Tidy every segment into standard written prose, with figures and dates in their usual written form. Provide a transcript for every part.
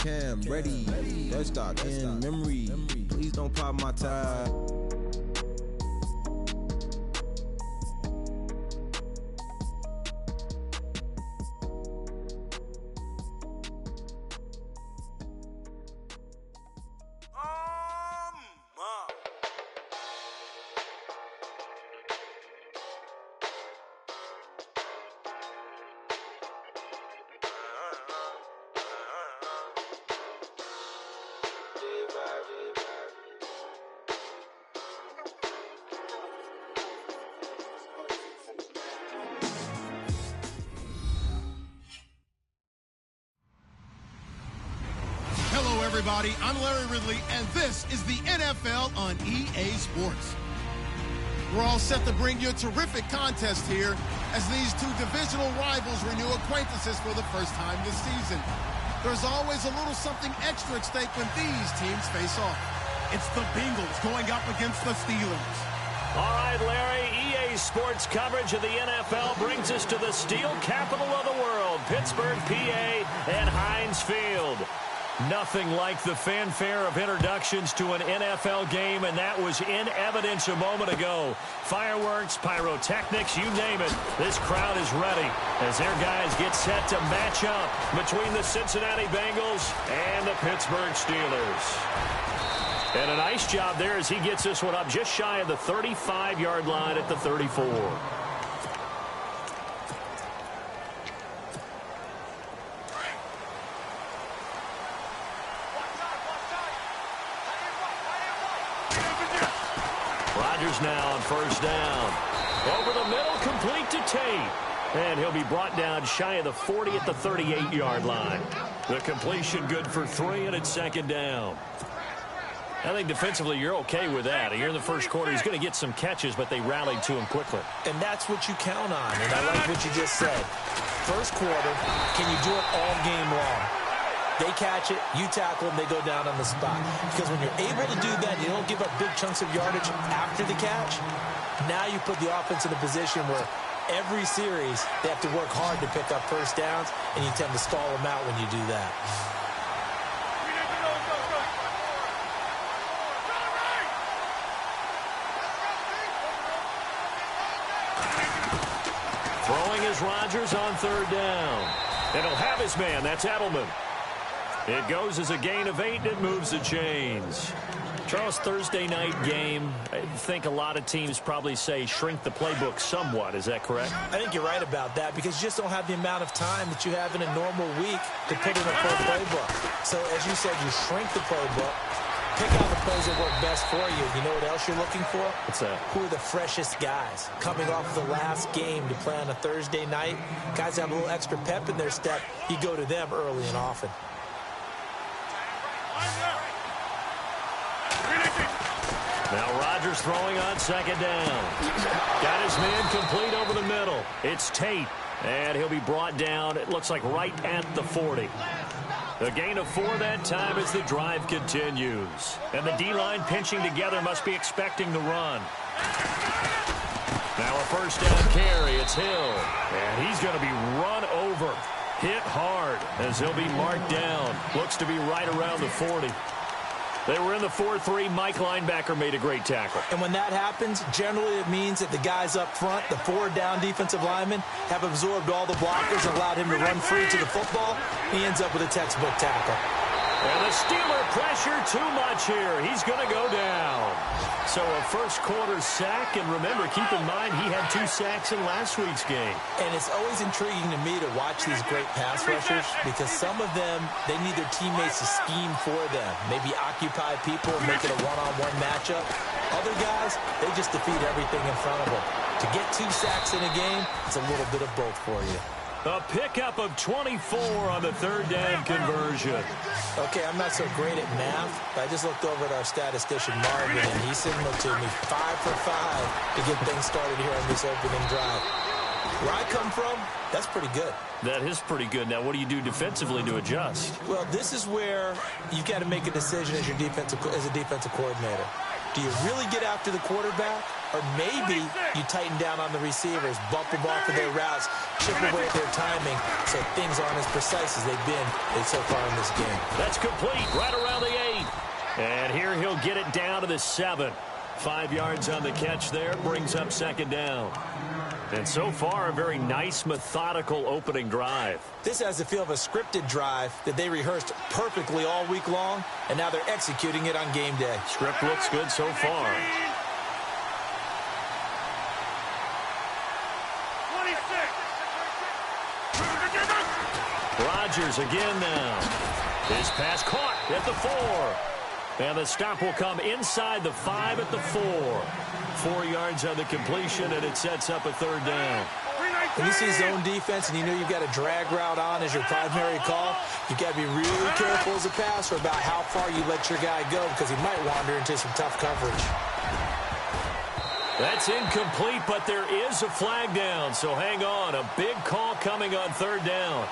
cam, ready. Dead stock in memory. Please don't pop my tab. Everybody, I'm Larry Ridley, and this is the NFL on EA Sports. We're all set to bring you a terrific contest here as these two divisional rivals renew acquaintances for the first time this season. There's always a little something extra at stake when these teams face off. It's the Bengals going up against the Steelers. All right, Larry, EA Sports coverage of the NFL brings us to the steel capital of the world, Pittsburgh, PA, and Heinz Field. Nothing like the fanfare of introductions to an NFL game, and that was in evidence a moment ago. Fireworks, pyrotechnics, you name it. This crowd is ready as their guys get set to match up between the Cincinnati Bengals and the Pittsburgh Steelers. And a nice job there as he gets this one up just shy of the 35-yard line at the 34. Now on first down. Over the middle, complete to Tate. And he'll be brought down shy of the 40 at the 38-yard line. The completion good for 3, and it's second down. I think defensively you're okay with that. Here in the first quarter, he's going to get some catches, but they rallied to him quickly. And that's what you count on, and I like what you just said. First quarter, can you do it all game long? They catch it, you tackle them, they go down on the spot. Because when you're able to do that, you don't give up big chunks of yardage after the catch. Now you put the offense in a position where every series they have to work hard to pick up first downs, and you tend to stall them out when you do that. Throwing is Rodgers on third down. And he'll have his man, that's Edelman. It goes as a gain of 8, and it moves the chains. Charles, Thursday night game, I think a lot of teams probably say shrink the playbook somewhat. Is that correct? I think you're right about that because you just don't have the amount of time that you have in a normal week to put in a full playbook. So, as you said, you shrink the playbook, pick out the plays that work best for you. You know what else you're looking for? What's that? Who are the freshest guys? Coming off the last game to play on a Thursday night, guys have a little extra pep in their step. You go to them early and often. Now Rodgers throwing on second down. Got his man complete over the middle. It's Tate, and he'll be brought down, it looks like right at the 40. A gain of 4 that time as the drive continues. And the D-line pinching together must be expecting the run. Now a first down carry. It's Hill, and he's going to be run over. Hit hard as he'll be marked down. Looks to be right around the 40. They were in the 4-3. Mike linebacker made a great tackle. And when that happens, generally it means that the guys up front, the 4 down defensive linemen, have absorbed all the blockers and allowed him to run free to the football. He ends up with a textbook tackle. And the Steeler pressure too much here. He's going to go down. So a first quarter sack, and remember, keep in mind he had 2 sacks in last week's game. And it's always intriguing to me to watch these great pass rushers because some of them, they need their teammates to scheme for them. Maybe occupy people and make it a one-on-one matchup. Other guys, they just defeat everything in front of them. To get 2 sacks in a game, it's a little bit of both for you. A pickup of 24 on the third down conversion. Okay, I'm not so great at math, but I just looked over at our statistician, Marvin, and he signaled to me 5 for 5 to get things started here on this opening drive. Where I come from, that's pretty good. That is pretty good. Now, what do you do defensively to adjust? Well, this is where you've got to make a decision as a defensive coordinator. Do you really get after the quarterback? Or maybe you tighten down on the receivers, bump them off of their routes, chip away at their timing so things aren't as precise as they've been so far in this game. That's complete right around the 8. And here he'll get it down to the 7. 5 yards on the catch there, brings up second down. And so far, a very nice, methodical opening drive. This has the feel of a scripted drive that they rehearsed perfectly all week long, and now they're executing it on game day. Script looks good so far. 26. Rodgers again now. His pass caught at the 4. And the stop will come inside the 5 at the 4. 4 yards on the completion, and it sets up a third down. When you see zone defense and you know you've got a drag route on as your primary call, you've got to be really careful as a passer about how far you let your guy go because he might wander into some tough coverage. That's incomplete, but there is a flag down, so hang on. A big call coming on third down.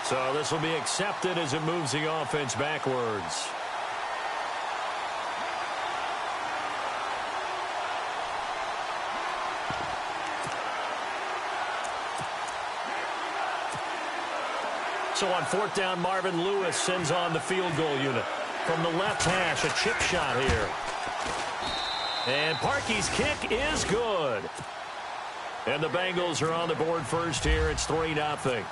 So this will be accepted as it moves the offense backwards. So on fourth down, Marvin Lewis sends on the field goal unit. From the left hash, a chip shot here. And Parkey's kick is good. And the Bengals are on the board first here. It's 3-0.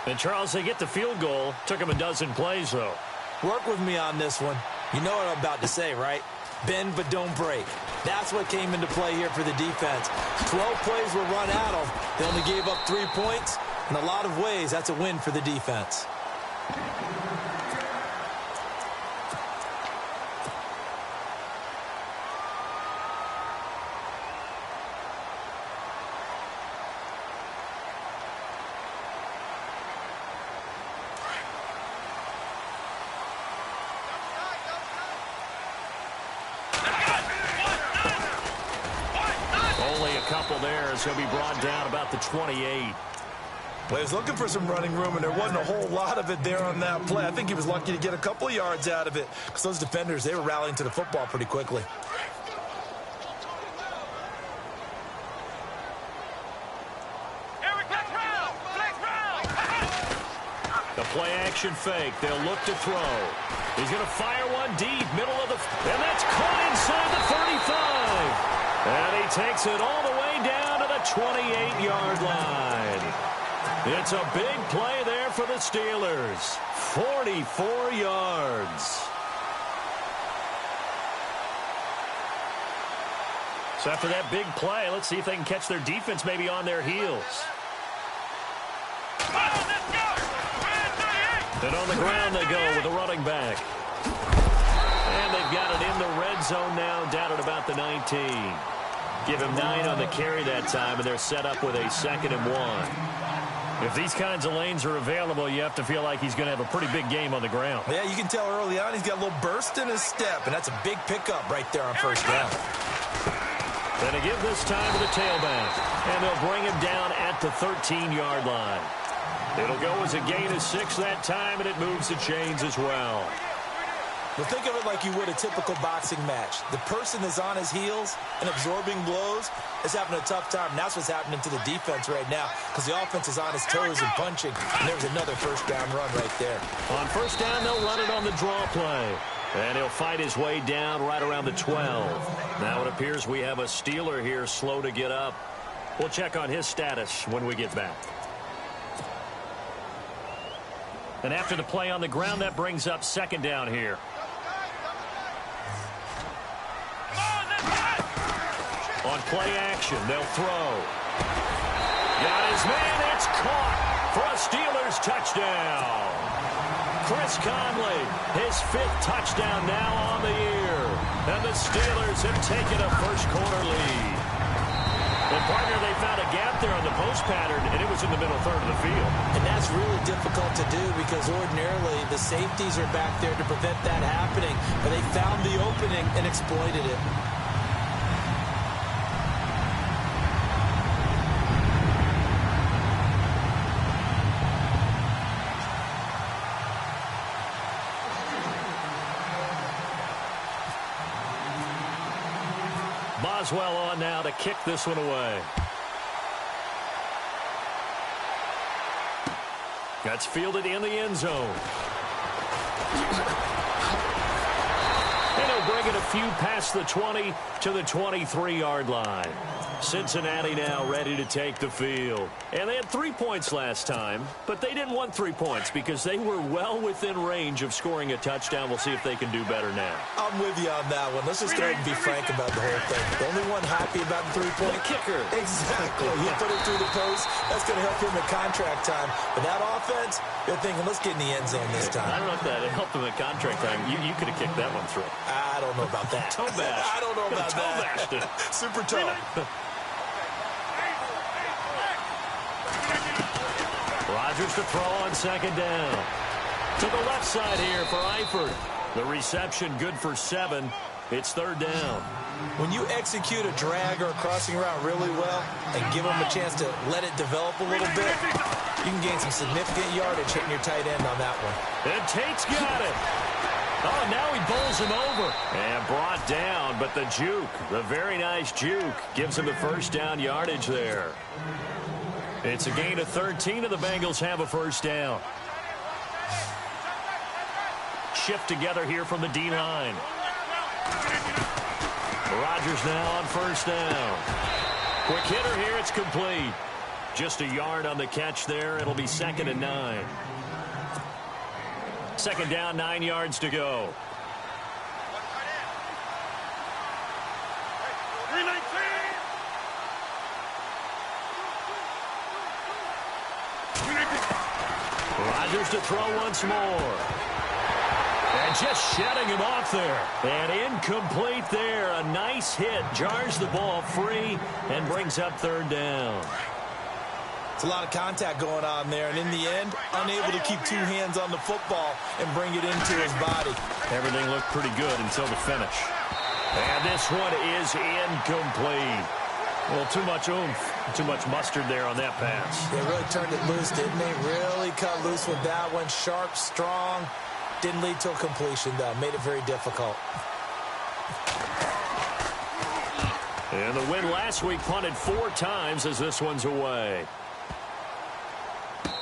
And, Charles, they get the field goal. Took them a dozen plays, though. Work with me on this one. You know what I'm about to say, right? Bend but don't break. That's what came into play here for the defense. 12 plays were run out of. They only gave up 3 points. In a lot of ways, that's a win for the defense. Only a couple there as he'll be brought down about the 28. Well, he was looking for some running room, and there wasn't a whole lot of it there on that play. I think he was lucky to get a couple of yards out of it because those defenders, they were rallying to the football pretty quickly. The play-action fake. They'll look to throw. He's going to fire one deep, middle of the... And that's caught inside the 35. And he takes it all the way down to the 28-yard line. It's a big play there for the Steelers. 44 yards. So after that big play, let's see if they can catch their defense maybe on their heels. And on the ground they go with the running back. And they've got it in the red zone now, down at about the 19. Give him 9 on the carry that time, and they're set up with a 2nd and 1. If these kinds of lanes are available, you have to feel like he's going to have a pretty big game on the ground. Yeah, you can tell early on he's got a little burst in his step, and that's a big pickup right there on first down. Then to give this time to the tailback, and they'll bring him down at the 13-yard line. It'll go as a gain of 6 that time, and it moves the chains as well. Well, think of it like you would a typical boxing match. The person that's on his heels and absorbing blows is having a tough time. And that's what's happening to the defense right now because the offense is on his toes and punching. And there's another first down run right there. On first down, they'll run it on the draw play. And he'll fight his way down right around the 12. Now it appears we have a Steeler here slow to get up. We'll check on his status when we get back. And after the play on the ground, that brings up 2nd down here. On play action, they'll throw. Got his man, it's caught for a Steelers touchdown. Chris Conley, his 5th touchdown now on the year. And the Steelers have taken a first-quarter lead. And, partner, they found a gap there on the post pattern, and it was in the middle third of the field. And that's really difficult to do because ordinarily the safeties are back there to prevent that happening. But they found the opening and exploited it. Boswell on now to kick this one away. That's fielded in the end zone. And he'll bring it a few past the 20 to the 23-yard line. Cincinnati now ready to take the field. And they had 3 points last time, but they didn't want 3 points because they were well within range of scoring a touchdown. We'll see if they can do better now. I'm with you on that one. Let's just go ahead and be frank about the whole thing. The only one happy about the 3-point? The kicker. Exactly. He put it through the post. That's going to help him at contract time. But that offense, they're thinking, let's get in the end zone this time. I don't know if that helped him at contract time. You could have kicked that one through. I don't know about that. Toe bash. I don't know about that. Super toe. Rodgers to throw on second down. To the left side here for Eifert. The reception good for 7. It's third down. When you execute a drag or a crossing route really well and give them a chance to let it develop a little bit, you can gain some significant yardage hitting your tight end on that one. And Tate's got it. Oh, now he bowls him over. And brought down, but the juke, the very nice juke, gives him the first down yardage there. It's a gain of 13, and the Bengals have a first down. Shift together here from the D-line. Rodgers now on first down. Quick hitter here, it's complete. Just a yard on the catch there. It'll be 2nd and 9. Second down, 9 yards to go. Rodgers to throw once more. And just shedding him off there. And incomplete there. A nice hit. Jars the ball free and brings up third down. It's a lot of contact going on there. And in the end, unable to keep 2 hands on the football and bring it into his body. Everything looked pretty good until the finish. And this one is incomplete. Well, too much oomph, too much mustard there on that pass. They really turned it loose, didn't they? Really cut loose with that one. Sharp, strong. Didn't lead to a completion, though. Made it very difficult. And the win last week punted 4 times as this one's away.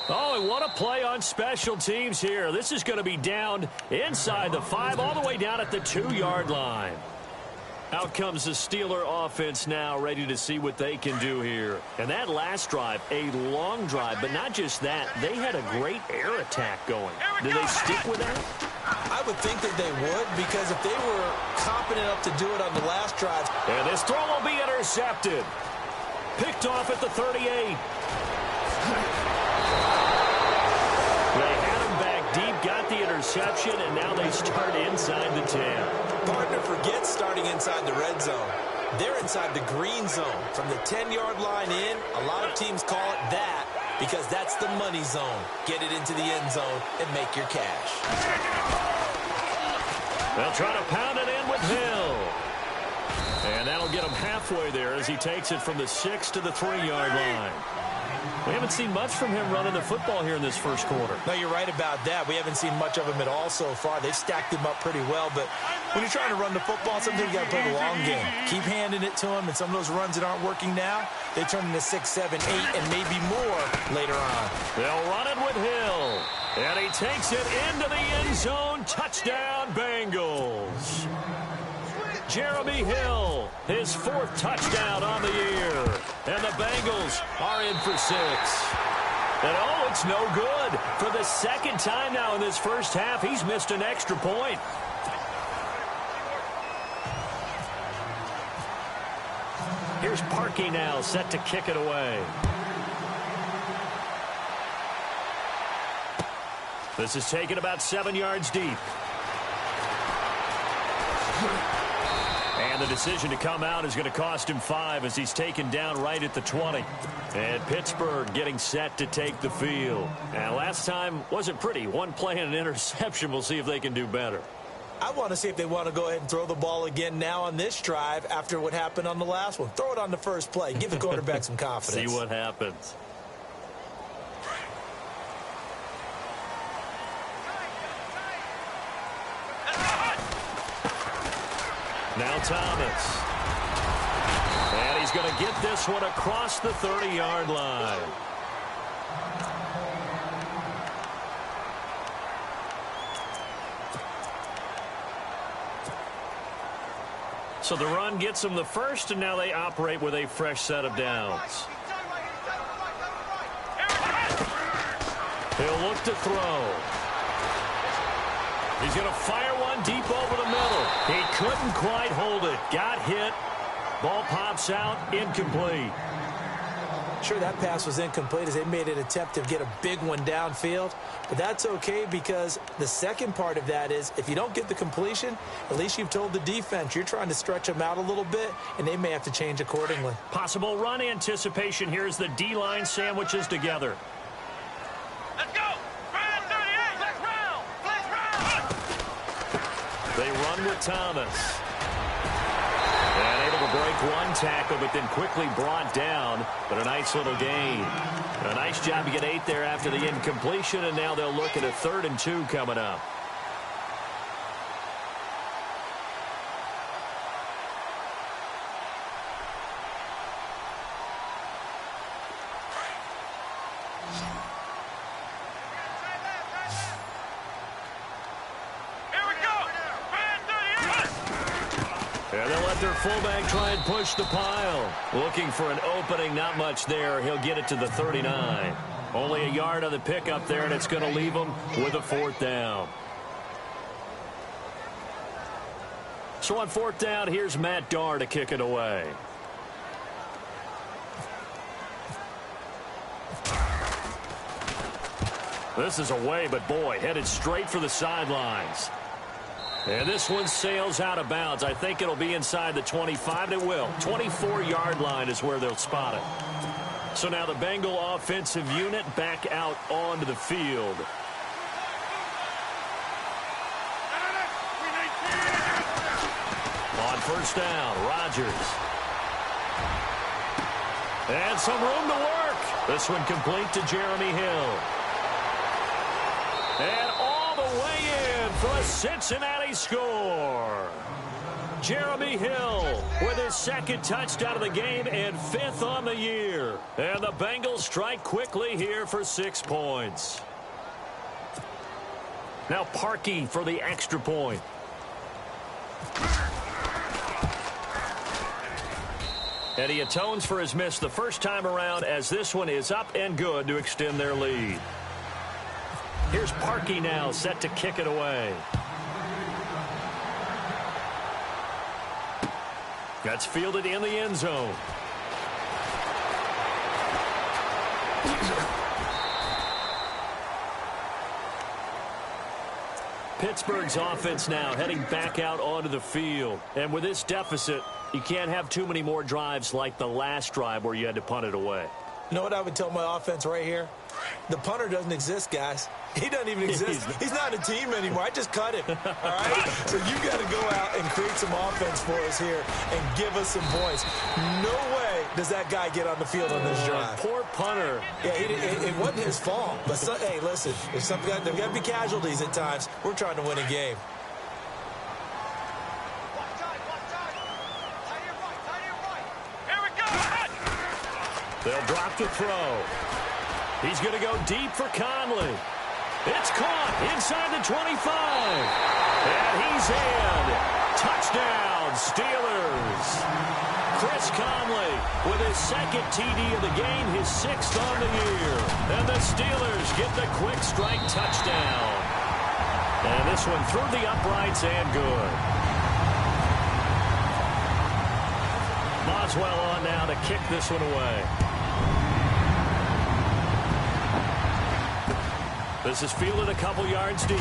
Oh, and what a play on special teams here. This is going to be down inside the 5, all the way down at the 2-yard line. Out comes the Steeler offense now, ready to see what they can do here. And that last drive, a long drive, but not just that. They had a great air attack going. Did they stick with that? I would think that they would, because if they were competent enough to do it on the last drive. And this throw will be intercepted. Picked off at the 38. They had him back deep, got the interception, and now they start inside the 10. Partner forgets starting inside the red zone. They're inside the green zone. From the 10-yard line in, a lot of teams call it that because that's the money zone. Get it into the end zone and make your cash. They'll try to pound it in with Hill. And that'll get him halfway there as he takes it from the 6 to the 3-yard line. We haven't seen much from him running the football here in this first quarter. No, you're right about that. We haven't seen much of him at all so far. They've stacked him up pretty well, but when you're trying to run the football, sometimes you got to play the long game. Keep handing it to him, and some of those runs that aren't working now, they turn into 6, 7, 8, and maybe more later on. They'll run it with Hill, and he takes it into the end zone. Touchdown, Bengals. Jeremy Hill, his 4th touchdown on the year. And the Bengals are in for 6. And oh, it's no good. For the 2nd time now in this first half, he's missed an extra point. Here's Parkey now, set to kick it away. This is taken about 7 yards deep. And the decision to come out is going to cost him 5 as he's taken down right at the 20. And Pittsburgh getting set to take the field. And last time wasn't pretty. 1 play and an interception. We'll see if they can do better. I want to see if they want to go ahead and throw the ball again now on this drive after what happened on the last one. Throw it on the first play. Give the quarterback some confidence. See what happens. Now Thomas. going to get this one across the 30-yard line. So the run gets them the first, and now they operate with a fresh set of downs. He'll look to throw. He's going to fire one deep over the middle. He couldn't quite hold it. Got hit. Ball pops out. Incomplete. Sure, that pass was incomplete as they made an attempt to get a big one downfield. But that's okay because the second part of that is if you don't get the completion, at least you've told the defense you're trying to stretch them out a little bit, and they may have to change accordingly. Possible run anticipation here as the D-line sandwiches together. Let's go! Run 38! Let's round! Let's round! They run with Thomas. And able to break one tackle, but then quickly brought down. But a nice little gain. A nice job to get 8 there after the incompletion, and now they'll look at a 3rd and 2 coming up. And they'll let their fullback try and push the pile. Looking for an opening, not much there. He'll get it to the 39. Only a yard on the pickup there, and it's going to leave them with a 4th down. So on 4th down, here's Matt Darr to kick it away. This is away, but boy, headed straight for the sidelines. And this one sails out of bounds. I think it'll be inside the 25. It will. 24-yard line is where they'll spot it. So now the Bengal offensive unit back out onto the field. On 1st down, Rodgers. And some room to work. This one complete to Jeremy Hill. And all the way in for a Cincinnati score. Jeremy Hill with his 2nd touchdown of the game and 5th on the year. And the Bengals strike quickly here for 6 points. Now Parkey for the extra point. And he atones for his miss the first time around as this one is up and good to extend their lead. Here's Parkey now set to kick it away. That's fielded in the end zone. Pittsburgh's offense now heading back out onto the field. And with this deficit, you can't have too many more drives like the last drive where you had to punt it away. You know what I would tell my offense right here? The punter doesn't exist, guys. He doesn't even exist. He's not a team anymore. I just cut him. All right? So you got to go out and create some offense for us here and give us some points. No way does that guy get on the field on this drive. Poor punter. Yeah, it wasn't his fault. But, hey, listen, there's got to be casualties at times. We're trying to win a game. They'll drop the throw. He's going to go deep for Conley. It's caught inside the 25. And he's in. Touchdown, Steelers. Chris Conley with his 2nd TD of the game, his 6th on the year. And the Steelers get the quick strike touchdown. And this one through the uprights and good. Boswell on now to kick this one away. This is fielded a couple yards deep.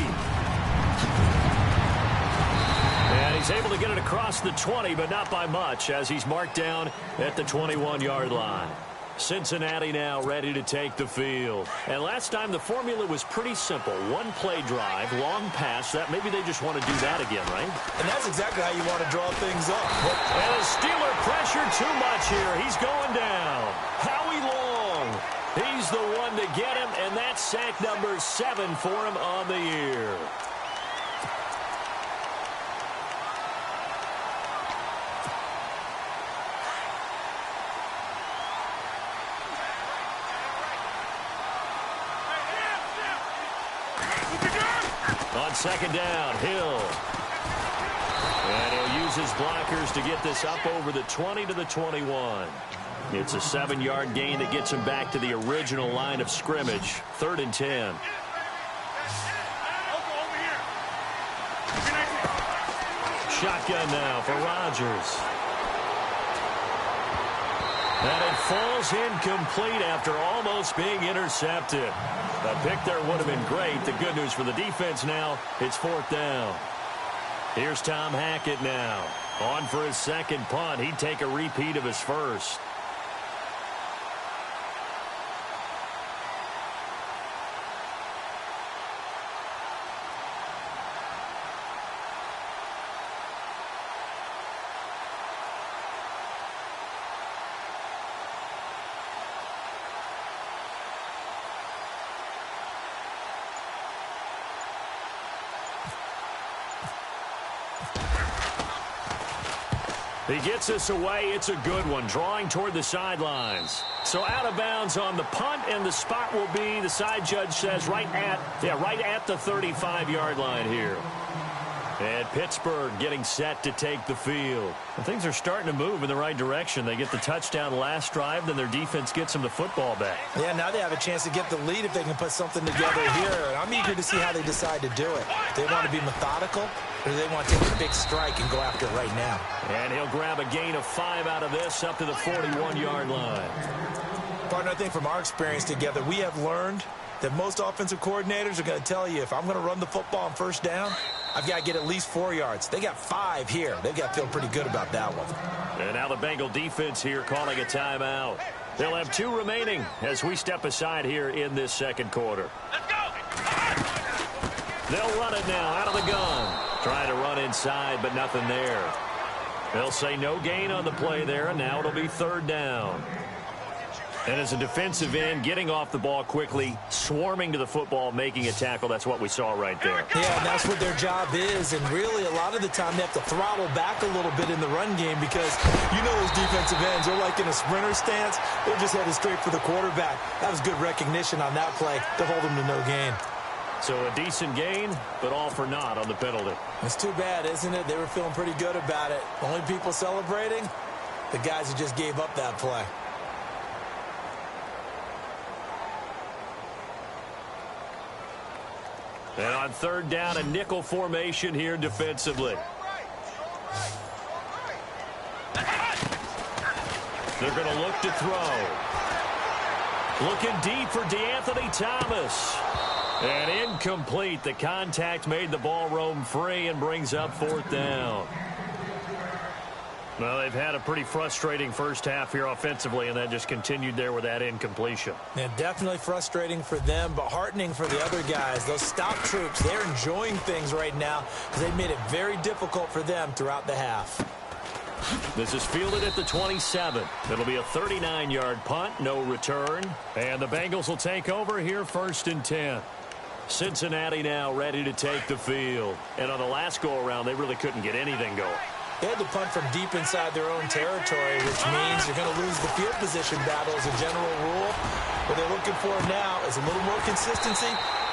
And he's able to get it across the 20, but not by much, as he's marked down at the 21-yard line. Cincinnati now ready to take the field. And last time the formula was pretty simple. One play drive, long pass. That maybe they just want to do that again, right? And that's exactly how you want to draw things up. And a Steeler pressure too much here. He's going down. Howie Long. He's the one to get him, and that's sack number 7 for him on the year. on second down, Hill. And he'll use his blockers to get this up over the 20 to the 21. It's a 7-yard gain that gets him back to the original line of scrimmage. 3rd and 10. Shotgun now for Rodgers. And it falls incomplete after almost being intercepted. A pick there would have been great. The good news for the defense now, it's 4th down. Here's Tom Hackett now. On for his second punt. He'd take a repeat of his first. He gets us away. It's a good one, drawing toward the sidelines. So out of bounds on the punt, and the spot will be, the side judge says, right at the 35-yard line here. And Pittsburgh getting set to take the field. And things are starting to move in the right direction. They get the touchdown last drive, then their defense gets them the football back. Yeah, now they have a chance to get the lead if they can put something together here. And I'm eager to see how they decide to do it. Do they want to be methodical, or do they want to take a big strike and go after it right now? And he'll grab a gain of 5 out of this up to the 41-yard line. Partner, I think from our experience together, we have learned that most offensive coordinators are going to tell you, if I'm going to run the football on first down, I've got to get at least 4 yards. They got 5 here. They've got to feel pretty good about that one. And now the Bengal defense here calling a timeout. They'll have 2 remaining as we step aside here in this second quarter. Let's go! They'll run it now out of the gun. Trying to run inside, but nothing there. They'll say no gain on the play there, and now it'll be 3rd down. And as a defensive end, getting off the ball quickly, swarming to the football, making a tackle, that's what we saw right there. Yeah, and that's what their job is. And really, a lot of the time, they have to throttle back a little bit in the run game because you know those defensive ends, they're like in a sprinter stance. They're just headed straight for the quarterback. That was good recognition on that play to hold them to no gain. So a decent gain, but all for naught on the penalty. It's too bad, isn't it? They were feeling pretty good about it. Only people celebrating, the guys who just gave up that play. And on 3rd down, a nickel formation here defensively. They're going to look to throw. Looking deep for DeAnthony Thomas. And incomplete. The contact made the ball roam free and brings up 4th down. Well, they've had a pretty frustrating first half here offensively, and that just continued there with that incompletion. Yeah, definitely frustrating for them, but heartening for the other guys. Those stop troops, they're enjoying things right now because they've made it very difficult for them throughout the half. This is fielded at the 27. It'll be a 39-yard punt, no return. And the Bengals will take over here 1st and 10. Cincinnati now ready to take the field. And on the last go-around, they really couldn't get anything going. They had to punt from deep inside their own territory, which means you're going to lose the field position battle as a general rule. What they're looking for now is a little more consistency,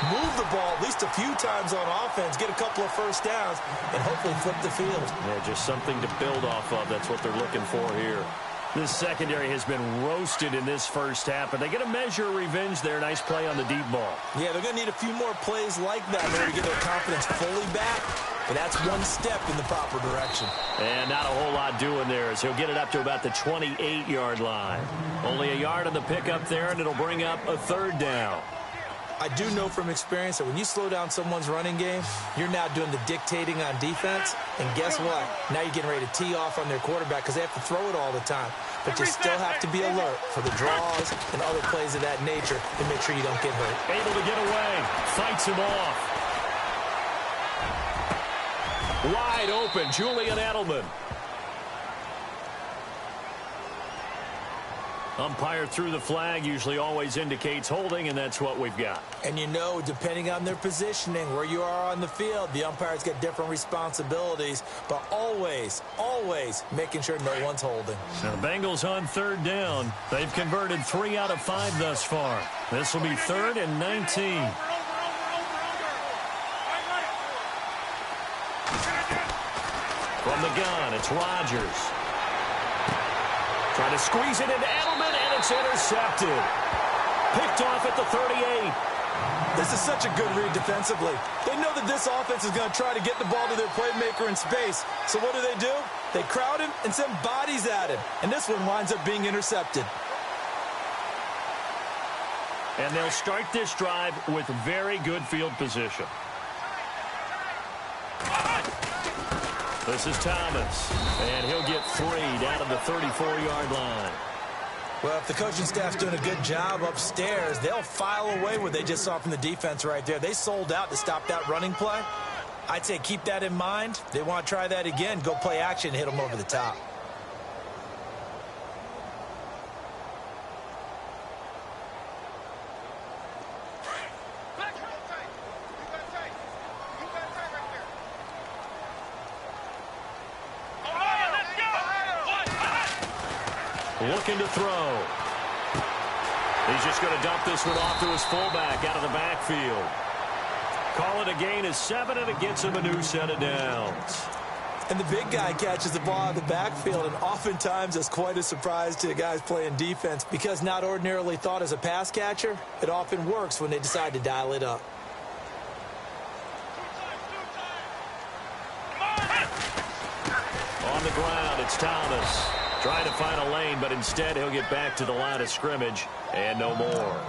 move the ball at least a few times on offense, get a couple of first downs, and hopefully flip the field. Yeah, just something to build off of. That's what they're looking for here. This secondary has been roasted in this first half, but they get a measure of revenge there. Nice play on the deep ball. Yeah, they're going to need a few more plays like that in order to get their confidence fully back. But that's one step in the proper direction. And not a whole lot doing there as he'll get it up to about the 28-yard line. Only a yard on the pickup there, and it'll bring up a 3rd down. I do know from experience that when you slow down someone's running game, you're now doing the dictating on defense. And guess what? Now you're getting ready to tee off on their quarterback because they have to throw it all the time. But you still have to be alert for the draws and other plays of that nature to make sure you don't get hurt. Able to get away. Fights him off. Wide open, Julian Edelman. Umpire threw the flag, usually always indicates holding, and that's what we've got. And you know, depending on their positioning, where you are on the field, the umpire's got different responsibilities, but always, always making sure no one's holding. Now the Bengals on 3rd down. They've converted 3 out of 5 thus far. This will be 3rd and 19. From the gun, it's Rodgers. Trying to squeeze it into Edelman, and it's intercepted. Picked off at the 38. This is such a good read defensively. They know that this offense is going to try to get the ball to their playmaker in space. So what do? They crowd him and send bodies at him. And this one winds up being intercepted. And they'll start this drive with very good field position. This is Thomas. And he'll get 3 down to the 34-yard line. Well, if the coaching staff's doing a good job upstairs, they'll file away what they just saw from the defense right there. They sold out to stop that running play. I'd say keep that in mind. They want to try that again. Go play action, hit them over the top. Looking to throw. He's just going to dump this one off to his fullback out of the backfield. Call it a gain of 7, and it gets him a new set of downs. And the big guy catches the ball out of the backfield, and oftentimes that's quite a surprise to guys playing defense because not ordinarily thought as a pass catcher, it often works when they decide to dial it up. On the ground, it's Thomas. Trying to find a lane, but instead he'll get back to the line of scrimmage and no more.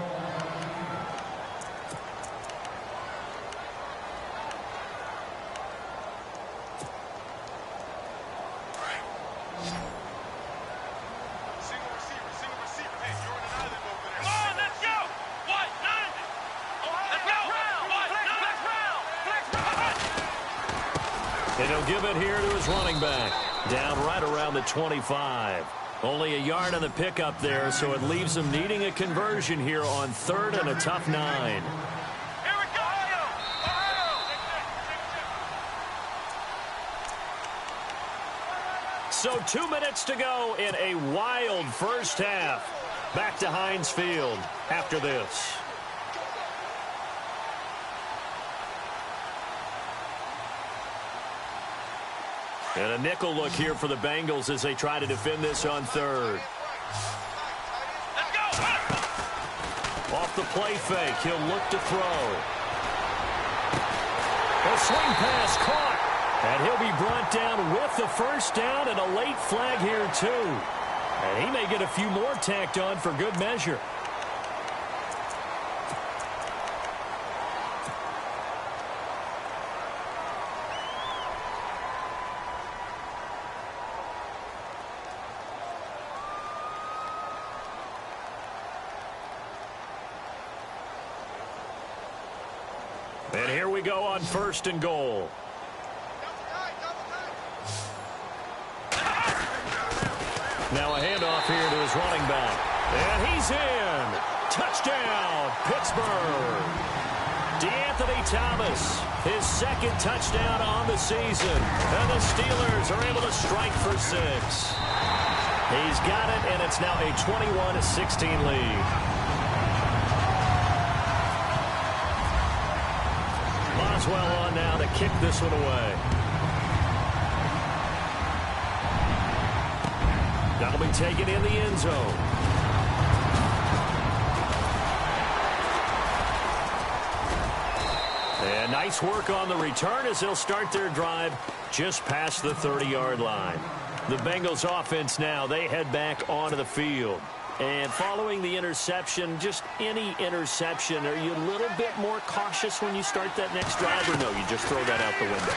And he'll give it here to his running back. Down right around the 25. Only a yard on the pickup there, so it leaves them needing a conversion here on 3rd and a tough 9. So 2 minutes to go in a wild first half. Back to Heinz Field after this. And a nickel look here for the Bengals as they try to defend this on 3rd. Off the play fake, he'll look to throw. A swing pass caught. And he'll be brought down with the first down and a late flag here too. And he may get a few more tacked on for good measure. And here we go on 1st and goal. Now a handoff here to his running back. And he's in. Touchdown, Pittsburgh. DeAnthony Thomas, his 2nd touchdown on the season. And the Steelers are able to strike for 6. He's got it, and it's now a 21-16 lead. Boswell on now to kick this one away. That'll be taken in the end zone. And nice work on the return as they'll start their drive just past the 30-yard line. The Bengals offense now, they head back onto the field. And following the interception, just any interception, are you a little bit more cautious when you start that next drive, or no, you just throw that out the window?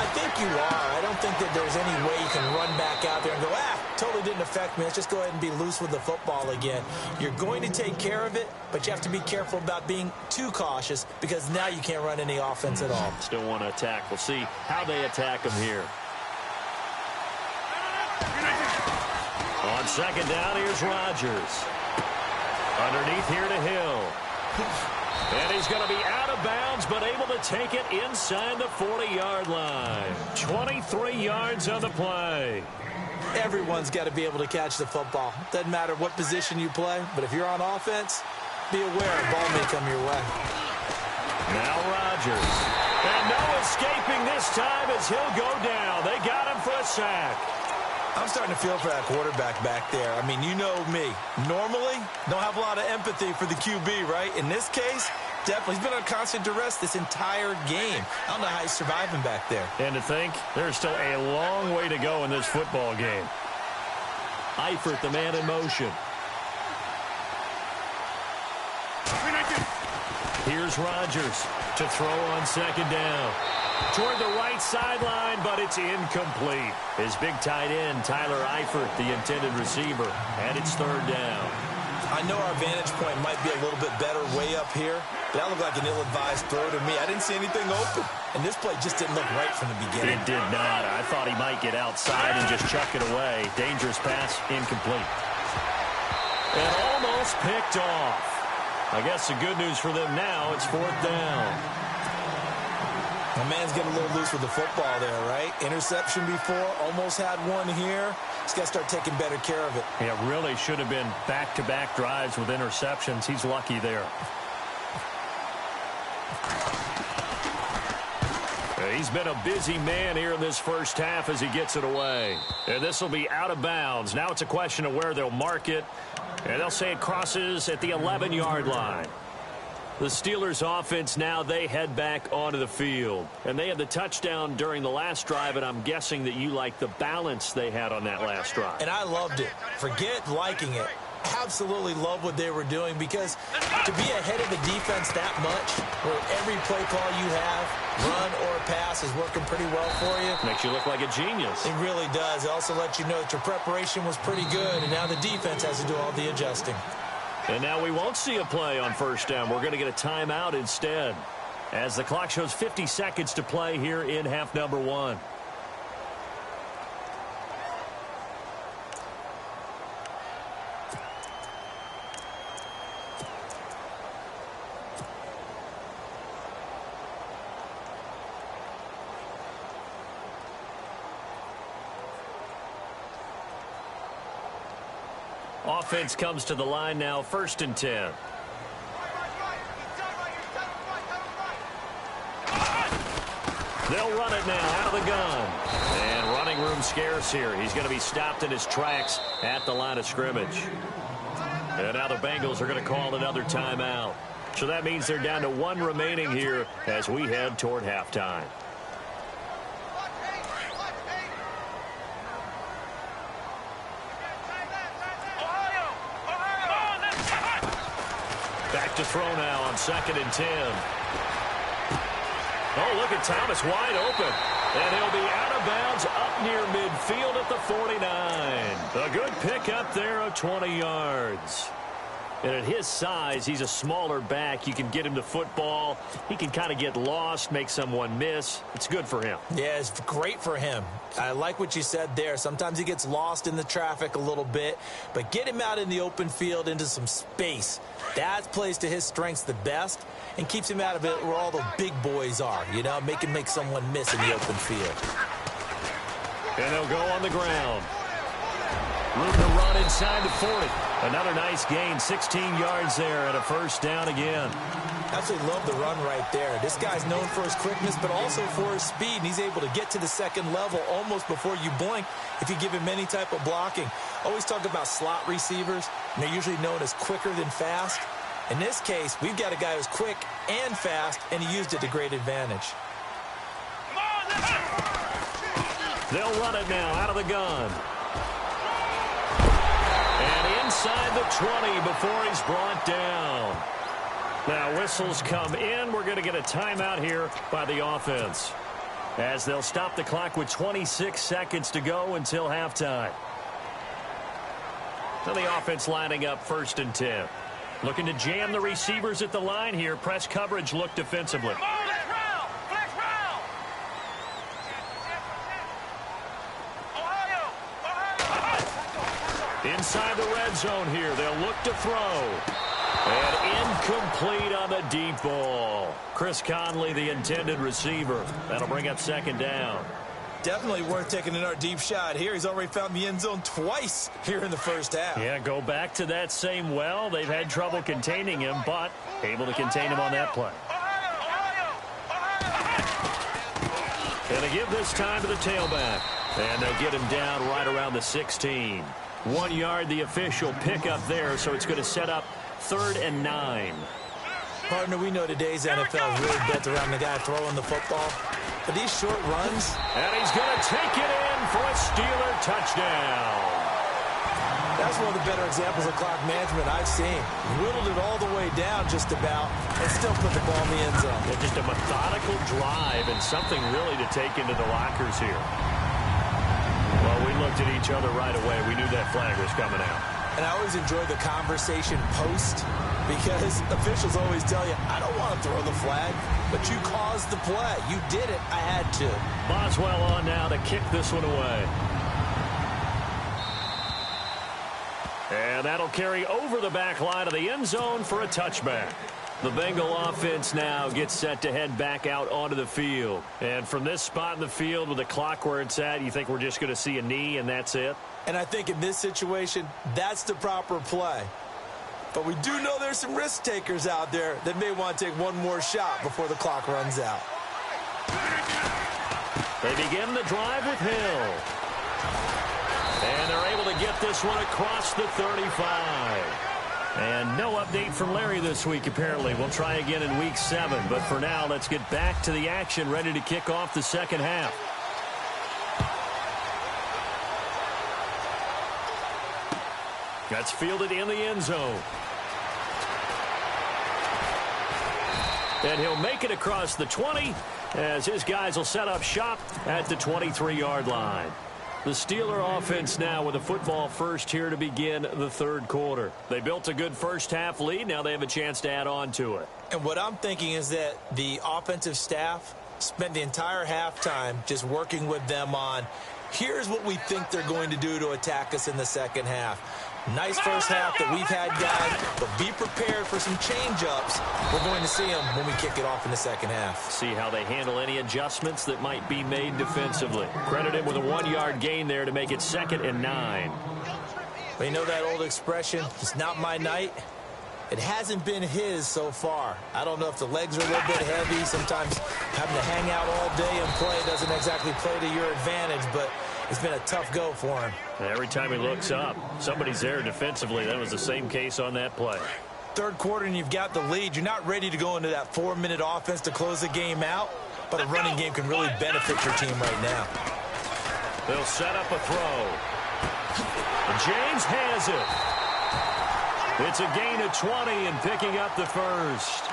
I think you are. I don't think that there's any way you can run back out there and go, totally didn't affect me. Let's just go ahead and be loose with the football again. You're going to take care of it, but you have to be careful about being too cautious because now you can't run any offense at all. Still want to attack. We'll see how they attack them here. On 2nd down, here's Rodgers. Underneath here to Hill. And he's going to be out of bounds, but able to take it inside the 40-yard line. 23 yards on the play. Everyone's got to be able to catch the football. Doesn't matter what position you play, but if you're on offense, be aware a ball may come your way. Now Rodgers. And no escaping this time as as he'll go down. They got him for a sack. I'm starting to feel for that quarterback back there. I mean, you know me. Normally, don't have a lot of empathy for the QB, right? In this case, definitely. He's been on constant duress this entire game. I don't know how he's surviving back there. And to think, there's still a long way to go in this football game. Eifert, the man in motion. Here's Rodgers to throw on second down. Toward the right sideline, but it's incomplete. His big tight end, Tyler Eifert, the intended receiver, and it's third down. I know our vantage point might be a little bit better way up here, but that looked like an ill-advised throw to me. I didn't see anything open, and this play just didn't look right from the beginning. It did not. I thought he might get outside and just chuck it away. Dangerous pass, incomplete. And almost picked off. I guess the good news for them now, it's fourth down. My man's getting a little loose with the football there, right? Interception before, almost had one here. He's got to start taking better care of it. Yeah, really should have been back-to-back drives with interceptions. He's lucky there. He's been a busy man here in this first half as he gets it away. And this will be out of bounds. Now it's a question of where they'll mark it. And they'll say it crosses at the 11-yard line. The Steelers offense now, they head back onto the field. And they had the touchdown during the last drive, and I'm guessing that you like the balance they had on that last drive. And I loved it. Forget liking it. Absolutely love what they were doing, because to be ahead of the defense that much, where every play call you have, run or pass, is working pretty well for you. Makes you look like a genius. It really does. It also lets you know that your preparation was pretty good, and now the defense has to do all the adjusting. And now we won't see a play on first down. We're going to get a timeout instead, as the clock shows 50 seconds to play here in half number one. Offense comes to the line now, 1st and 10. They'll run it now out of the gun. And running room scarce here. He's going to be stopped in his tracks at the line of scrimmage. And now the Bengals are going to call another timeout. So that means they're down to one remaining here as we head toward halftime. Back to throw now on 2nd and 10. Oh, look at Thomas wide open. And he'll be out of bounds up near midfield at the 49. A good pickup there of 20 yards. And at his size, he's a smaller back. You can get him to football. He can kind of get lost, make someone miss. It's good for him. Yeah, it's great for him. I like what you said there. Sometimes he gets lost in the traffic a little bit, but get him out in the open field into some space. That plays to his strengths the best and keeps him out of it where all the big boys are, you know, make someone miss in the open field. And they'll go on the ground. Room to run inside the 40. Another nice gain, 16 yards there, and a first down again. Absolutely love the run right there. This guy's known for his quickness, but also for his speed, and he's able to get to the second level almost before you blink if you give him any type of blocking. Always talk about slot receivers, and they're usually known as quicker than fast. In this case, we've got a guy who's quick and fast, and he used it to great advantage. They'll run it now out of the gun. And inside the 20 before he's brought down. Now whistles come in. We're going to get a timeout here by the offense, as they'll stop the clock with 26 seconds to go until halftime. So the offense lining up 1st and 10. Looking to jam the receivers at the line here. Press coverage look defensively. Inside the red zone here. They'll look to throw. And incomplete on the deep ball. Chris Conley, the intended receiver. That'll bring up 2nd down. Definitely worth taking another deep shot here. He's already found the end zone twice here in the first half. Yeah, go back to that same well. They've had trouble containing him, but able to contain him on that play. And they give this time to the tailback. And they'll get him down right around the 16. 1 yard, the official pickup there, so it's going to set up 3rd and 9. Partner, we know today's NFL is really built around the guy throwing the football. But these short runs... And he's going to take it in for a Steeler touchdown. That's one of the better examples of clock management I've seen. Whittled it all the way down just about and still put the ball in the end zone. Yeah, just a methodical drive and something really to take into the lockers here. Well, we looked at each other right away. We knew that flag was coming out. And I always enjoy the conversation post because officials always tell you, I don't want to throw the flag, but you caused the play. You did it. I had to. Boswell on now to kick this one away. And that'll carry over the back line of the end zone for a touchback. The Bengal offense now gets set to head back out onto the field. And from this spot in the field with the clock where it's at, you think we're just going to see a knee and that's it? And I think in this situation, that's the proper play. But we do know there's some risk takers out there that may want to take one more shot before the clock runs out. They begin the drive with Hill. And they're able to get this one across the 35. And no update from Larry this week, apparently. We'll try again in Week 7. But for now, let's get back to the action, ready to kick off the second half. That's fielded in the end zone. And he'll make it across the 20 as his guys will set up shop at the 23-yard line. The Steeler offense now with a football first here to begin the third quarter. They built a good first half lead. Now they have a chance to add on to it. And what I'm thinking is that the offensive staff spent the entire halftime just working with them on, here's what we think they're going to do to attack us in the second half. Nice first half that we've had, guys, but be prepared for some change-ups. We're going to see them when we kick it off in the second half. See how they handle any adjustments that might be made defensively. Credited with a 1-yard gain there to make it 2nd and 9. Well, you know that old expression, it's not my night? It hasn't been his so far. I don't know if the legs are a little bit heavy. Sometimes having to hang out all day and play doesn't exactly play to your advantage, but it's been a tough go for him. Every time he looks up, somebody's there defensively. That was the same case on that play. Third quarter and you've got the lead. You're not ready to go into that 4-minute offense to close the game out, but a running game can really benefit your team right now. They'll set up a throw. James has it. It's a gain of 20 and picking up the first.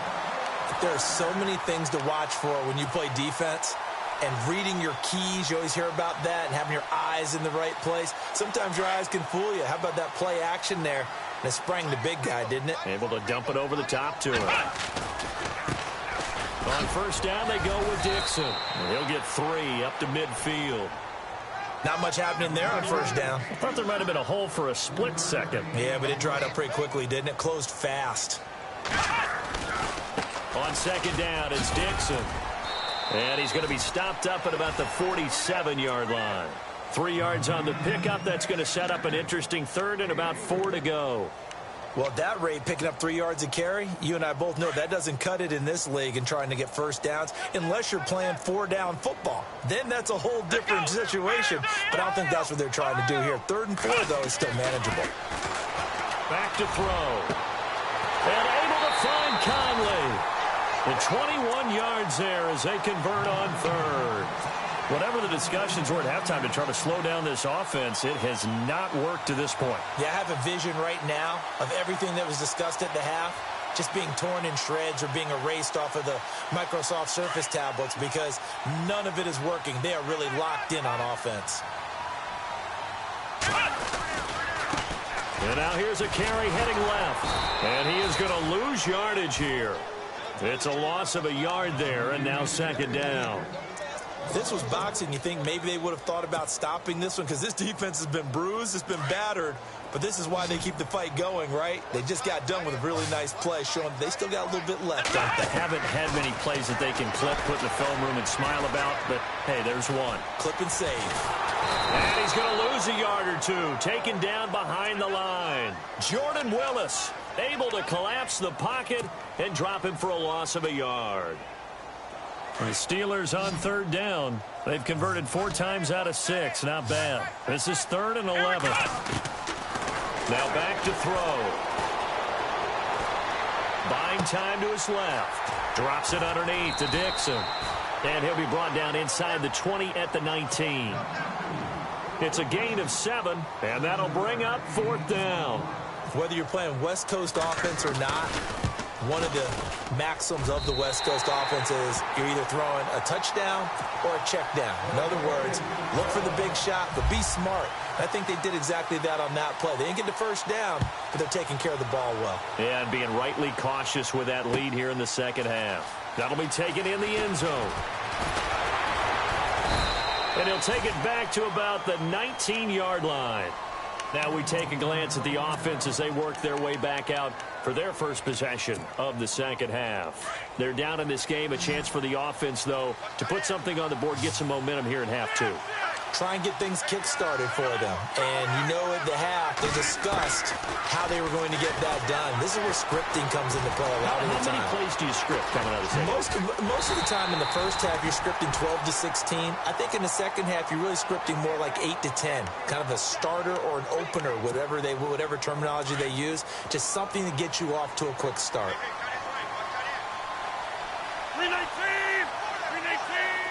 There are so many things to watch for when you play defense. And reading your keys, you always hear about that, and having your eyes in the right place. Sometimes your eyes can fool you. How about that play action there? And it sprang the big guy, didn't it? Able to dump it over the top to him. On first down, they go with Dixon. And he'll get 3 up to midfield. Not much happening there on first down. I thought there might have been a hole for a split second. Yeah, but it dried up pretty quickly, didn't it? Closed fast. On second down, it's Dixon. And he's going to be stopped up at about the 47-yard line. 3 yards on the pickup. That's going to set up an interesting third and about 4 to go. Well, at that rate, picking up 3 yards a carry, you and I both know that doesn't cut it in this league and trying to get first downs unless you're playing 4-down football. Then that's a whole different situation. But I don't think that's what they're trying to do here. 3rd and 4, though, is still manageable. Back to throw. And able to find Conley. And 21 yards there as they convert on 3rd. Whatever the discussions were at halftime to try to slow down this offense, it has not worked to this point. Yeah, I have a vision right now of everything that was discussed at the half just being torn in shreds or being erased off of the Microsoft Surface tablets because none of it is working. They are really locked in on offense. And now here's a carry heading left. And he is going to lose yardage here. It's a loss of a yard there, and now 2nd down. If this was boxing, you think maybe they would have thought about stopping this one because this defense has been bruised, it's been battered, but this is why they keep the fight going, right? They just got done with a really nice play showing they still got a little bit left, don't they? Haven't had many plays that they can clip, put in the film room and smile about, but hey, there's one. Clip and save. And he's going to lose a yard or 2, taken down behind the line. Jordan Willis able to collapse the pocket and drop him for a loss of a yard. The Steelers on third down. They've converted 4 times out of 6. Not bad. This is 3rd and 11. Now back to throw. Buying time to his left. Drops it underneath to Dixon. And he'll be brought down inside the 20 at the 19. It's a gain of 7, and that'll bring up 4th down. Whether you're playing West Coast offense or not, one of the maxims of the West Coast offense is you're either throwing a touchdown or a check down. In other words, look for the big shot, but be smart. I think they did exactly that on that play. They didn't get the first down, but they're taking care of the ball well. Yeah, and being rightly cautious with that lead here in the second half. That'll be taken in the end zone. And he'll take it back to about the 19-yard line. Now we take a glance at the offense as they work their way back out for their first possession of the second half. They're down in this game. A chance for the offense, though, to put something on the board, get some momentum here in half 2. Try and get things kick-started for them. And you know at the half, they discussed how they were going to get that done. This is where scripting comes into play a lot of the time. How many plays do you script coming out of the second half? Most of the time in the first half, you're scripting 12 to 16. I think in the second half, you're really scripting more like 8 to 10. Kind of a starter or an opener, whatever terminology they use. Just something to get you off to a quick start. 319!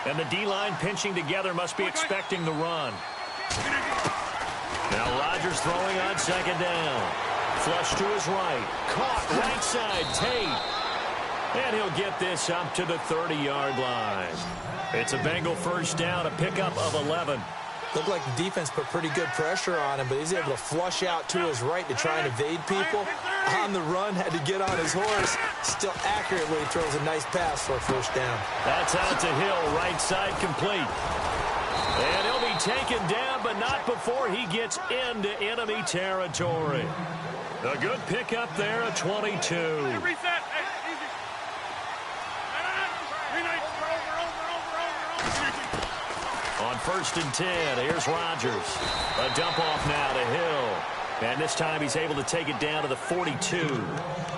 And the D-line pinching together, must be expecting the run. Now Rodgers throwing on second down. Flush to his right. Caught right side, Tate. And he'll get this up to the 30-yard line. It's a Bengal first down, a pickup of 11. Looked like the defense put pretty good pressure on him, but he's able to flush out to his right to try and evade people. On the run, had to get on his horse. Still accurately throws a nice pass for a first down. That's out to Hill, right side complete. And he'll be taken down, but not before he gets into enemy territory. A good pickup there, a 22. Hey, reset. Hey, easy. On 1st and 10, here's Rodgers. A dump off now to Hill. And this time he's able to take it down to the 42.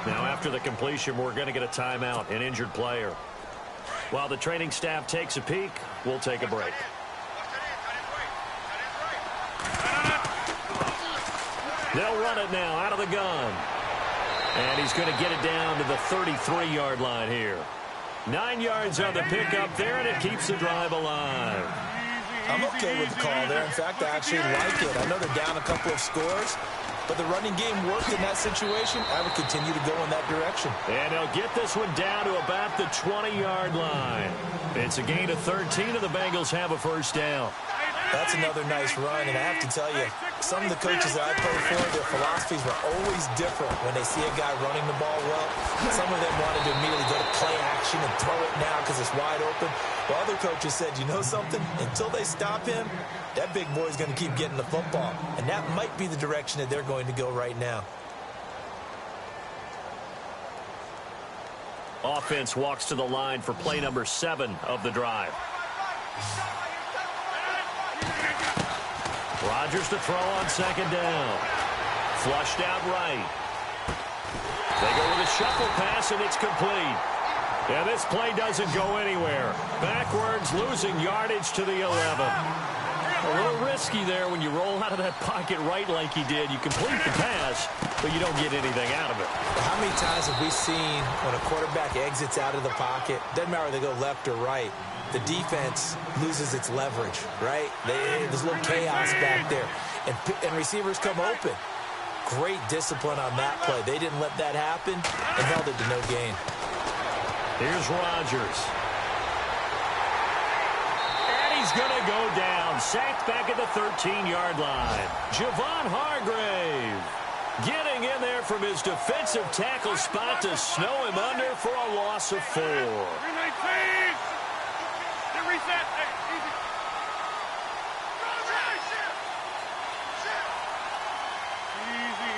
Now after the completion, we're going to get a timeout, an injured player. While the training staff takes a peek, we'll take a break. They'll run it now out of the gun. And he's going to get it down to the 33-yard line here. 9 yards on the pickup there, and it keeps the drive alive. I'm okay with the call there. In fact, I actually like it. I know they're down a couple of scores, but the running game worked in that situation. I would continue to go in that direction. And they'll get this one down to about the 20-yard line. It's a gain of 13, and the Bengals have a first down. That's another nice run, and I have to tell you, some of the coaches that I played for, their philosophies were always different when they see a guy running the ball well. Some of them wanted to immediately go to play action and throw it now because it's wide open. While other coaches said, you know something? Until they stop him, that big boy's going to keep getting the football. And that might be the direction that they're going to go right now. Offense walks to the line for play number 7 of the drive. Rodgers to throw on second down. Flushed out right. They go with a shuffle pass, and it's complete. Yeah, this play doesn't go anywhere. Backwards, losing yardage to the 11. A little risky there when you roll out of that pocket right like he did. You complete the pass, but you don't get anything out of it. How many times have we seen when a quarterback exits out of the pocket, doesn't matter whether they go left or right, the defense loses its leverage, right? There's a little chaos back there, and receivers come open. Great discipline on that play. They didn't let that happen and held it to no gain. Here's Rodgers. And he's going to go down. Sacked back at the 13-yard line. Javon Hargrave getting in there from his defensive tackle spot to snow him under for a loss of 4. 319! Reset. Hey, easy.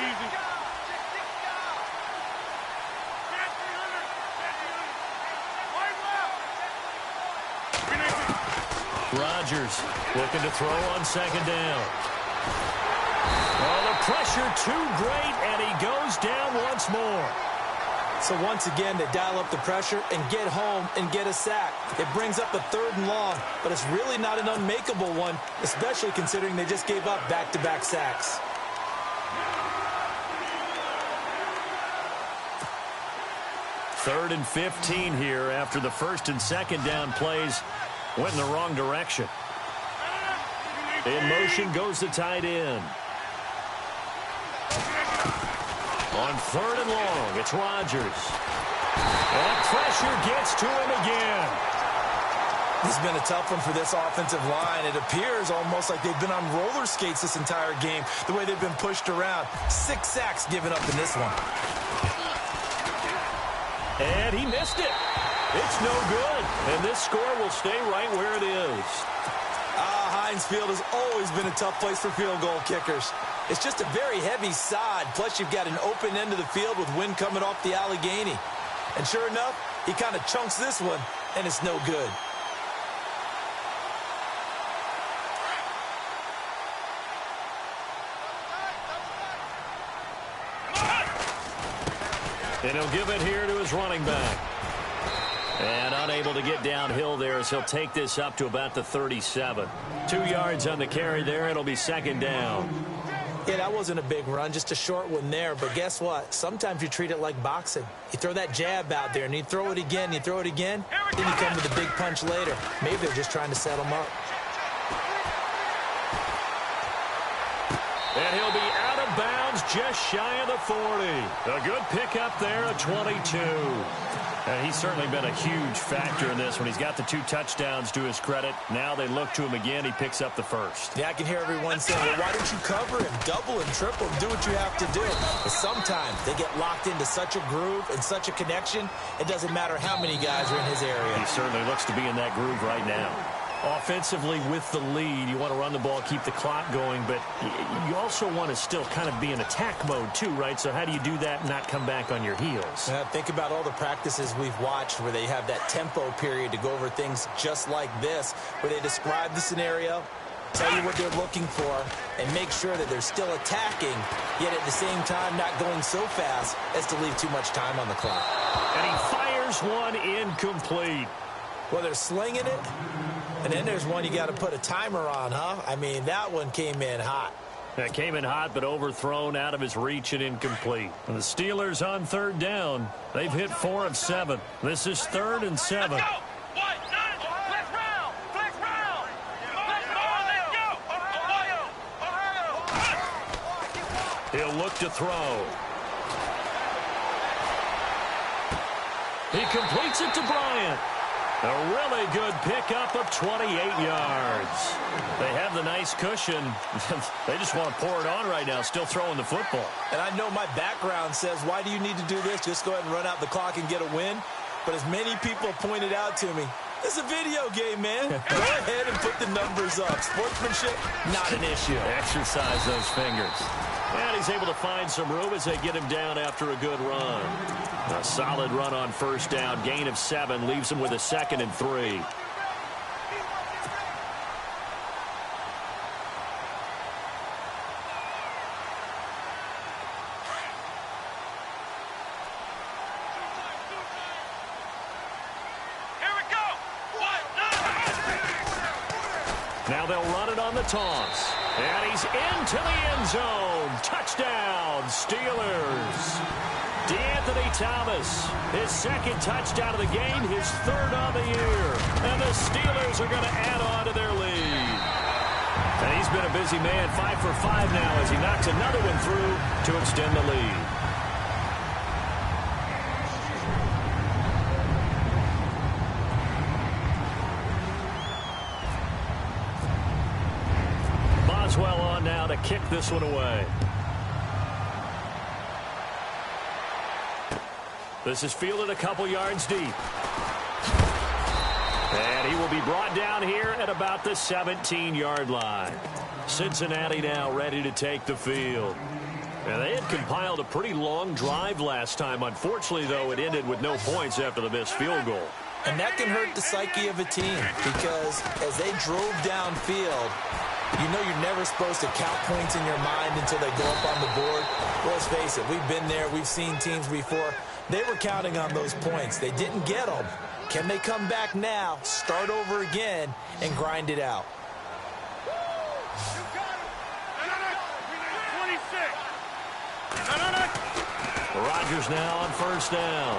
Easy. Rodgers looking to throw on second down. Oh, the pressure too great, and he goes down once more. So once again, they dial up the pressure and get home and get a sack. It brings up a 3rd and long, but it's really not an unmakeable one, especially considering they just gave up back-to-back sacks. Third and 15 here after the 1st and 2nd down plays went in the wrong direction. In motion goes the tight end. On 3rd and long, it's Rodgers. And pressure gets to him again. This has been a tough one for this offensive line. It appears almost like they've been on roller skates this entire game, the way they've been pushed around. 6 sacks given up in this one. And he missed it. It's no good. And this score will stay right where it is. Heinz Field has always been a tough place for field goal kickers. It's just a very heavy sod, plus you've got an open end of the field with wind coming off the Allegheny. And sure enough, he kind of chunks this one, and it's no good. And he'll give it here to his running back. And unable to get downhill there as he'll take this up to about the 37. 2 yards on the carry there. It'll be 2nd down. Yeah, that wasn't a big run, just a short one there. But guess what? Sometimes you treat it like boxing. You throw that jab out there, and you throw it again, you throw it again, then you come with a big punch later. Maybe they're just trying to set him up. And he'll be out of bounds just shy of the 40. A good pickup there, a 22. And he's certainly been a huge factor in this when he's got the 2 touchdowns to his credit. Now they look to him again. He picks up the 1st. Yeah, I can hear everyone saying, well, why don't you cover him? Double and triple him. Do what you have to do. But sometimes they get locked into such a groove and such a connection, it doesn't matter how many guys are in his area. He certainly looks to be in that groove right now. Offensively, with the lead, you want to run the ball, keep the clock going, but you also want to still kind of be in attack mode too, right? So how do you do that and not come back on your heels? Think about all the practices we've watched where they have that tempo period to go over things just like this, where they describe the scenario, tell you what they're looking for, and make sure that they're still attacking, yet at the same time not going so fast as to leave too much time on the clock. And he fires one incomplete. Well, they're slinging it. And then there's one you got to put a timer on, huh? I mean, that one came in hot. That came in hot, but overthrown, out of his reach, and incomplete. And the Steelers on 3rd down. They've hit 4 of 7. This is 3rd and 7. Let's go! What? Flex round! Flex round! Let's go! He'll look to throw. He completes it to Bryant. A really good pickup of 28 yards. They have the nice cushion. They just want to pour it on right now, still throwing the football. And I know my background says, why do you need to do this? Just go ahead and run out the clock and get a win. But as many people pointed out to me, it's a video game, man. Go ahead and put the numbers up. Sportsmanship, not an issue. Exercise those fingers. And he's able to find some room as they get him down after a good run. A solid run on 1st down. Gain of 7 leaves him with a 2nd and 3. Now they'll run it on the toss. And he's into the end zone. Touchdown, Steelers. DeAnthony Thomas, his 2nd touchdown of the game, his 3rd on the year. And the Steelers are going to add on to their lead. And he's been a busy man, 5 for 5 now as he knocks another one through to extend the lead. Boswell on now to kick this one away. This is fielded a couple yards deep. And he will be brought down here at about the 17-yard line. Cincinnati now ready to take the field. And they had compiled a pretty long drive last time. Unfortunately, though, it ended with no points after the missed field goal. And that can hurt the psyche of a team because as they drove downfield, You know you're never supposed to count points in your mind until they go up on the board. Well, let's face it, we've been there. We've seen teams before. They were counting on those points. They didn't get them. Can they come back now, start over again, and grind it out? Rodgers now on first down.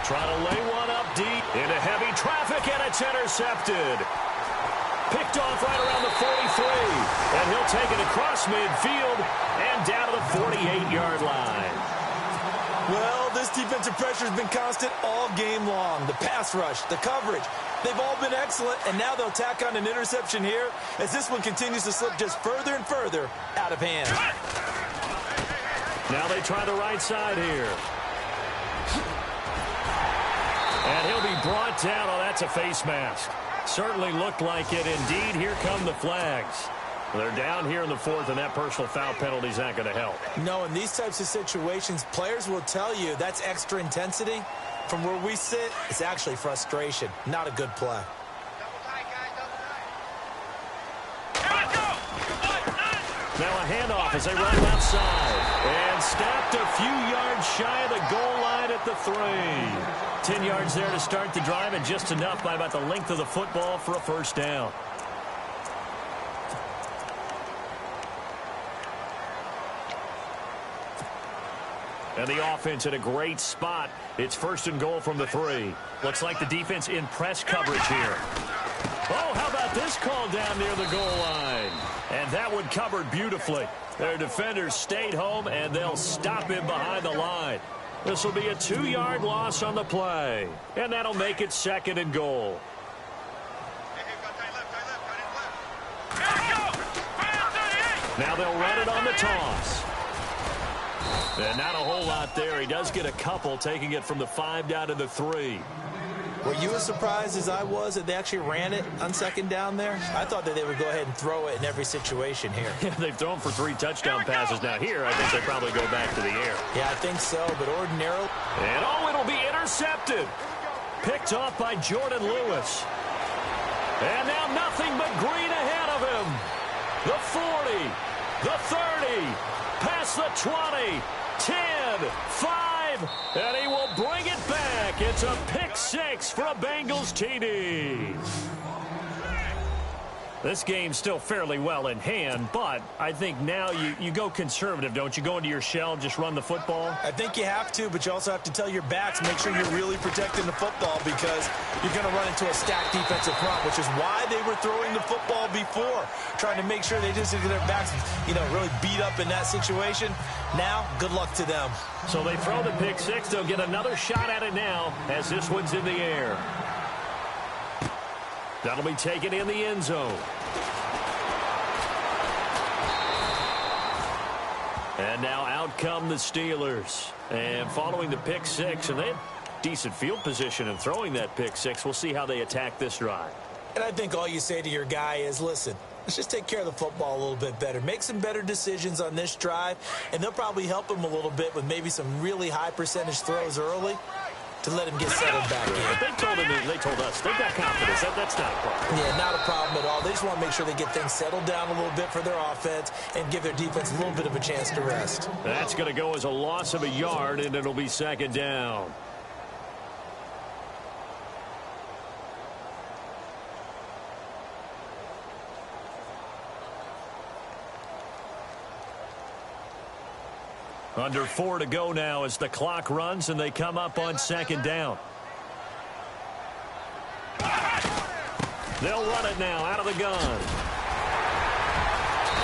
Trying to lay one up deep into heavy traffic, and it's intercepted. Picked off right around the 43. And he'll take it across midfield and down to the 48-yard line. Well, this defensive pressure has been constant all game long. The pass rush, the coverage, they've all been excellent, and now they'll tack on an interception here as this one continues to slip just further and further out of hand. Now they try the right side here. And he'll be brought down. Oh, that's a face mask. Certainly looked like it. Indeed, here come the flags. They're down here in the fourth, and that personal foul penalty is not going to help. No, in these types of situations, players will tell you that's extra intensity. From where we sit, it's actually frustration. Not a good play. Now a handoff as they run left side. And snapped a few yards shy of the goal line at the 3. 10 yards there to start the drive, and just enough by about the length of the football for a first down. And the offense at a great spot. It's first and goal from the 3. Looks like the defense in press coverage here. Oh, how about this call down near the goal line? And that one covered beautifully. Their defenders stayed home, and they'll stop him behind the line. This will be a 2-yard loss on the play. And that'll make it second and goal. Now they'll run it on the toss. And not a whole lot there. He does get a couple, taking it from the 5 down to the 3. Were you as surprised as I was that they actually ran it on second down there? I thought that they would go ahead and throw it in every situation here. Yeah, they've thrown for 3 touchdown passes. Now here, I think they probably go back to the air. Yeah, I think so, but ordinarily. And oh, it'll be intercepted. Picked off by Jordan Lewis. And now nothing but green ahead of him. The 40, the 30, past the 20, 10, 5, and he will bring it back. It's a pick 6 for a Bengals TD. This game's still fairly well in hand, but I think now you go conservative, don't you? Go into your shell, just run the football? I think you have to, but you also have to tell your backs, make sure you're really protecting the football because you're going to run into a stacked defensive front, which is why they were throwing the football before, trying to make sure they just get their backs, really beat up in that situation. Now, good luck to them. So they throw the pick 6. They'll get another shot at it now as this one's in the air. That'll be taken in the end zone. And now out come the Steelers. And following the pick 6, and they had decent field position in throwing that pick 6. We'll see how they attack this drive. And I think all you say to your guy is, listen, let's just take care of the football a little bit better. Make some better decisions on this drive, and they'll probably help him a little bit with maybe some really high percentage throws early to let him get settled back in. They told us they've got confidence. That's not a problem. Yeah, not a problem at all. They just want to make sure they get things settled down a little bit for their offense and give their defense a little bit of a chance to rest. That's going to go as a loss of a yard, and it'll be second down. Under 4 to go now as the clock runs, and they come up on second down. They'll run it now out of the gun.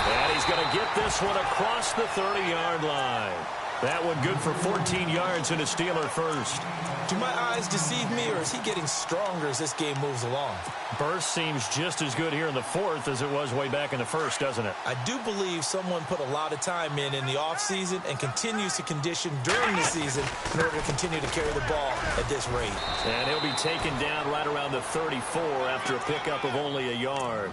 And he's going to get this one across the 30-yard line. That one good for 14 yards and a Steeler first. Do my eyes deceive me, or is he getting stronger as this game moves along? Burst seems just as good here in the fourth as it was way back in the first, doesn't it? I do believe someone put a lot of time in the offseason and continues to condition during the season in order to continue to carry the ball at this rate. And he'll be taken down right around the 34 after a pickup of only a yard.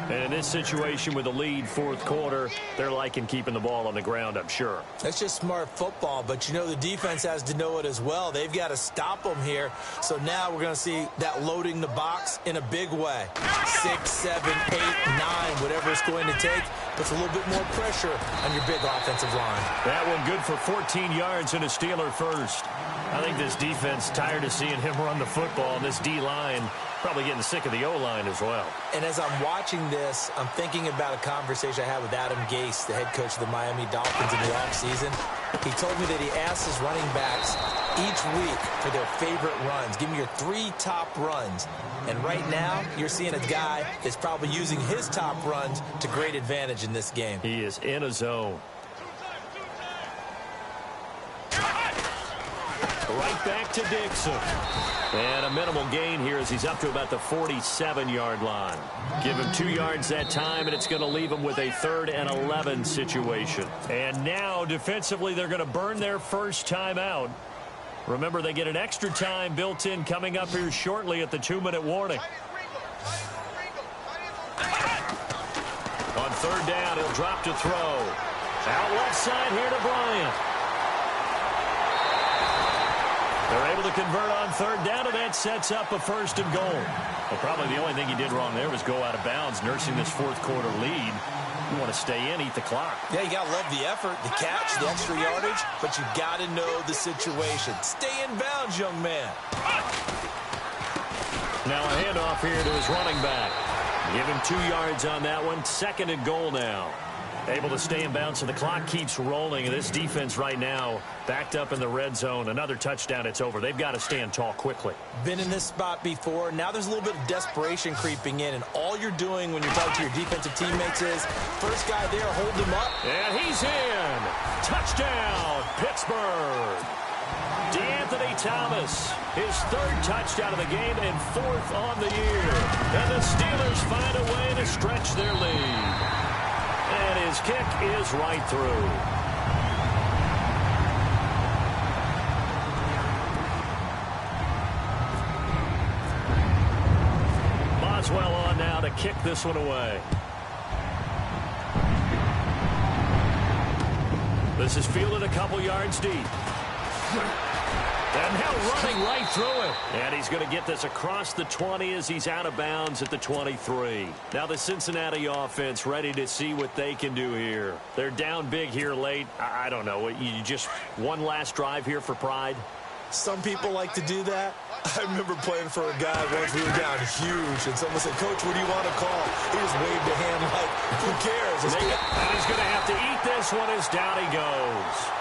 And in this situation with the lead fourth quarter, they're liking keeping the ball on the ground, I'm sure. That's just smart football, but you know the defense has to know it as well. They've got to stop them here. So now we're going to see that loading the box in a big way. 6, 7, 8, 9, whatever it's going to take. Puts a little bit more pressure on your big offensive line. That one good for 14 yards and a Steeler first. I think this defense tired of seeing him run the football, and this D-line probably getting sick of the O-line as well. And as I'm watching this, I'm thinking about a conversation I had with Adam Gase, the head coach of the Miami Dolphins in the offseason. He told me that he asked his running backs each week for their favorite runs. Give me your 3 top runs. And right now, you're seeing a guy that's probably using his top runs to great advantage in this game. He is in a zone. Right back to Dixon. And a minimal gain here as he's up to about the 47-yard line. Give him 2 yards that time, and it's going to leave him with a 3rd and 11 situation. And now, defensively, they're going to burn their first time out. Remember, they get an extra time built in coming up here shortly at the 2-minute warning. On 3rd down, he'll drop to throw. Out left side here to Bryant. They're able to convert on 3rd down, and that sets up a 1st and goal. Well, probably the only thing he did wrong there was go out of bounds, nursing this 4th quarter lead. You want to stay in, eat the clock. Yeah, you got to love the effort, the catch, the extra yardage, but you got to know the situation. Stay in bounds, young man. Now a handoff here to his running back. Give him 2 yards on that one. 2nd and goal now. Able to stay in bounds, so the clock keeps rolling. And this defense right now backed up in the red zone. Another touchdown, it's over. They've got to stand tall quickly. Been in this spot before. Now there's a little bit of desperation creeping in. And all you're doing when you're talking to your defensive teammates is, first guy there, hold him up. And he's in. Touchdown, Pittsburgh. DeAnthony Thomas, his 3rd touchdown of the game and 4th on the year. And the Steelers find a way to stretch their lead. And his kick is right through. Boswell on now to kick this one away. This is fielded a couple yards deep. And now running right through it. And he's going to get this across the 20 as he's out of bounds at the 23. Now the Cincinnati offense ready to see what they can do here. They're down big here late. I don't know. You just one last drive here for pride? Some people like to do that. I remember playing for a guy once. We were down huge, and someone said, "Coach, what do you want to call?" He just waved a hand like, who cares? And he's going to have to eat this one as down he goes.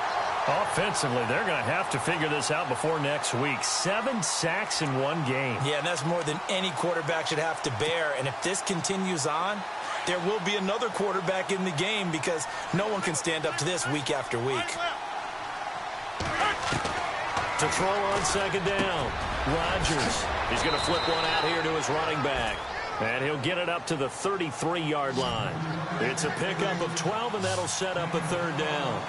Offensively, they're going to have to figure this out before next week. 7 sacks in 1 game. Yeah, and that's more than any quarterback should have to bear. And if this continues on, there will be another quarterback in the game because no one can stand up to this week after week. To throw on 2nd down. Rodgers. He's going to flip one out here to his running back. And he'll get it up to the 33-yard line. It's a pickup of 12, and that'll set up a 3rd down.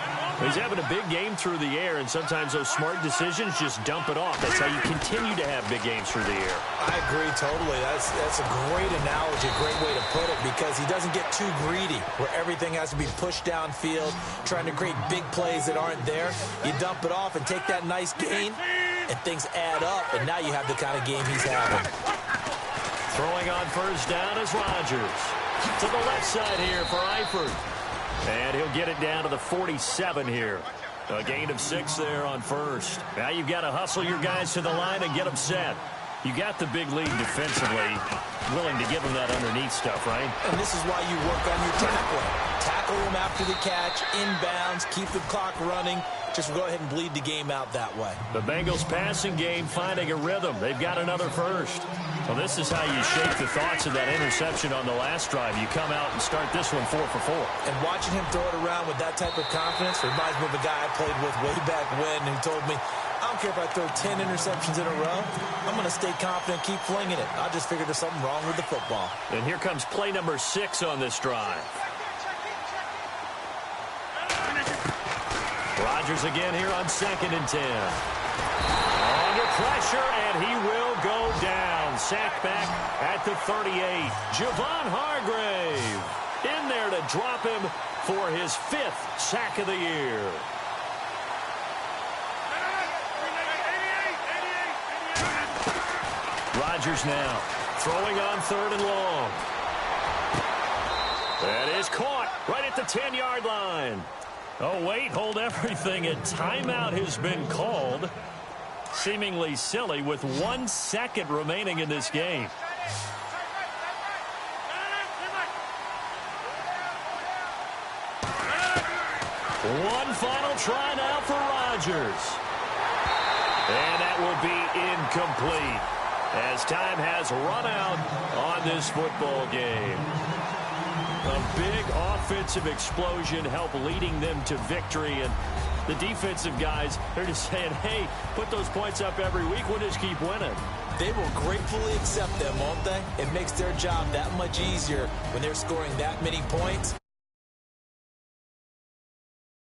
He's having a big game through the air, and sometimes those smart decisions just dump it off. That's how you continue to have big games through the air. I agree totally. That's a great analogy, a great way to put it, because he doesn't get too greedy where everything has to be pushed downfield, trying to create big plays that aren't there. You dump it off and take that nice gain, and things add up, and now you have the kind of game he's having. Throwing on 1st down is Rodgers. To the left side here for Eifert. And he'll get it down to the 47 here. A gain of 6 there on 1st. Now you've got to hustle your guys to the line and get them set. You got the big lead defensively. Willing to give them that underneath stuff, right? And this is why you work on your tackling. Tackle them after the catch, inbounds, keep the clock running. Just go ahead and bleed the game out that way. The Bengals passing game finding a rhythm. They've got another 1st. Well, this is how you shake the thoughts of that interception on the last drive. You come out and start this one 4 for 4. And watching him throw it around with that type of confidence reminds me of a guy I played with way back when who told me, I don't care if I throw 10 interceptions in a row. I'm going to stay confident, keep flinging it. I just figured there's something wrong with the football. And here comes play number 6 on this drive. Rodgers again here on 2nd and 10. Under pressure, and he will go down. Sacked back at the 38. Javon Hargrave in there to drop him for his 5th sack of the year. Rodgers now, throwing on 3rd and long. That is caught right at the 10-yard line. Oh, wait, hold everything. A timeout has been called. Seemingly silly with 1 second remaining in this game. One final try now for Rodgers. And that will be incomplete as time has run out on this football game. A big offensive explosion helped leading them to victory. And the defensive guys, they're just saying, hey, put those points up every week. We'll just keep winning. They will gratefully accept them, won't they? It makes their job that much easier when they're scoring that many points.